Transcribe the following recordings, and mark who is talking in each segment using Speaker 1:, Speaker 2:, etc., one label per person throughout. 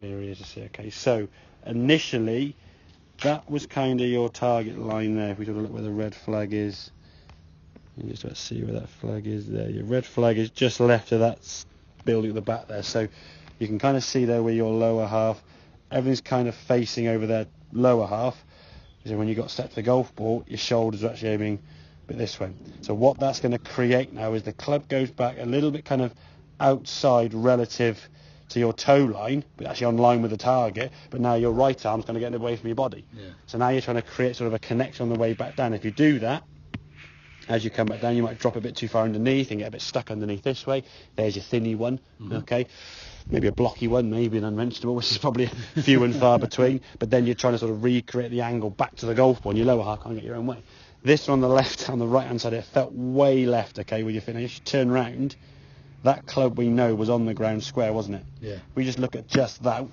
Speaker 1: Here to see. Okay, so initially that was kind of your target line there. If we sort of look where the red flag is, you just about to see where that flag is there. Your red flag is just left of that building at the back there, so you can kind of see there where your lower half, everything's kind of facing over their lower half. So when you got set to the golf ball, your shoulders are actually aiming a bit this way. So what that's going to create now is the club goes back a little bit kind of outside relative to your toe line, but actually on line with the target, but now your right arm's going to get away from your body.
Speaker 2: Yeah.
Speaker 1: So now you're trying to create sort of a connection on the way back down. If you do that, as you come back down, you might drop a bit too far underneath and get a bit stuck underneath this way. There's your thinny one, okay? Maybe a blocky one, maybe an unmentionable, which is probably few and far between, but then you're trying to sort of recreate the angle back to the golf ball, and your lower half can't get your own way. This one on the left, on the right-hand side, it felt way left, okay, where you're finishing. If you turn round, that club we know was on the ground square, wasn't it?
Speaker 2: Yeah.
Speaker 1: We just look at just that.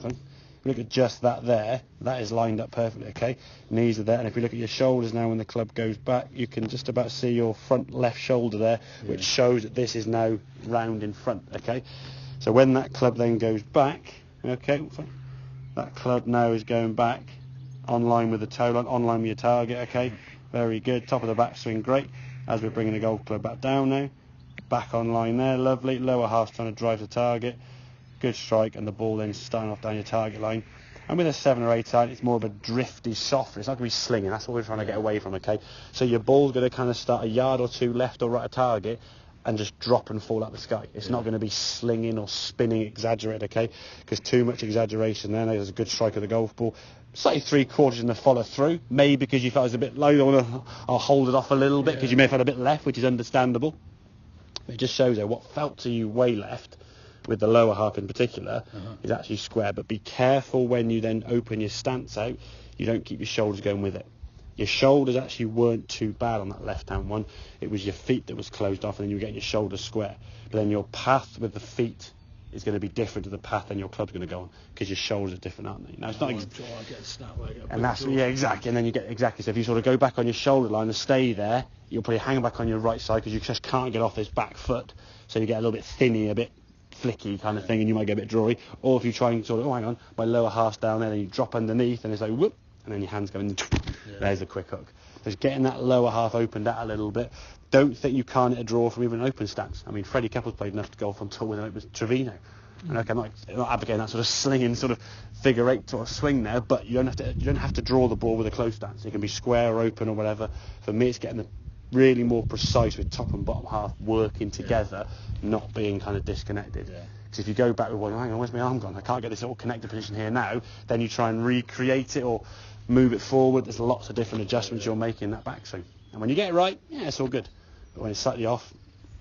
Speaker 1: Look at just that there. That is lined up perfectly, okay? Knees are there. And if we look at your shoulders now when the club goes back, you can just about see your front left shoulder there, which shows that this is now round in front, okay? So when that club then goes back, okay, that club now is going back on line with the toe line, on line with your target, okay? Very good. Top of the backswing, great. As we're bringing the golf club back down now. Back on line there, lovely. Lower half trying to drive the target. Good strike, and the ball then starting off down your target line. And with a 7 or 8 iron, it's more of a drifty, soft. It's not going to be slinging. That's what we're trying to get away from, okay? So your ball's going to kind of start a yard or two left or right of target and just drop and fall out the sky. It's not going to be slinging or spinning, exaggerated, okay? Because too much exaggeration there. There's a good strike of the golf ball. Slightly 3/4 in the follow through. Maybe because you felt it was a bit low. I'll hold it off a little bit because you may have had a bit left, which is understandable. It just shows there what felt to you way left, with the lower half in particular, is actually square. But be careful when you then open your stance out, you don't keep your shoulders going with it. Your shoulders actually weren't too bad on that left-hand one. It was your feet that was closed off, and then you were getting your shoulders square. But then your path with the feet is going to be different to the path then your club's going to go on, because your shoulders are different, aren't they? Now it's not. And that's exactly. And then you get exactly. So if you sort of go back on your shoulder line and stay there, you'll probably hang back on your right side because you just can't get off this back foot. So you get a little bit thinny, a bit flicky kind of thing, and you might get a bit drawy. Or if you try and sort of, hang on, my lower half's down there, then you drop underneath, and it's like whoop, and then your hands go in. There's the quick hook. Just getting that lower half opened out a little bit. Don't think you can't hit a draw from even an open stance. I mean, Freddie Couples played enough to golf on tour with an open Trevino. And okay, I'm not advocating that sort of slinging, sort of figure eight sort of swing there, but you don't have to draw the ball with a close stance. It can be square or open or whatever. For me, it's getting the really more precise with top and bottom half working together, not being kind of disconnected. Because if you go back with one, hang on, where's my arm gone? I can't get this all connected position here now. Then you try and recreate it or move it forward. There's lots of different adjustments you're making in that backswing. And when you get it right, yeah, it's all good. But when it's slightly off,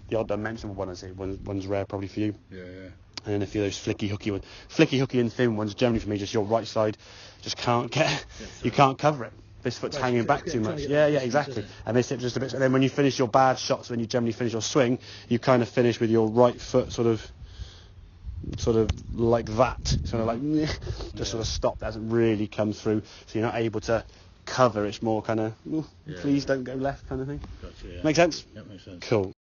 Speaker 1: the odd unmentionable one, I say, one's rare probably for you. And then a few of those flicky hooky ones. Flicky hooky and thin ones, generally for me, just your right side just can't get, you can't cover it. This foot's hanging back too much. Yeah, exactly. And this hip just a bit. And then when you finish your bad shots, when you generally finish your swing, you kind of finish with your right foot sort of like that. Sort of like, just sort of stop. That doesn't really come through. So you're not able to cover. It's more kind of, please don't go left kind of thing.
Speaker 2: Gotcha,
Speaker 1: Make sense?
Speaker 2: Yeah, makes sense.
Speaker 1: Cool.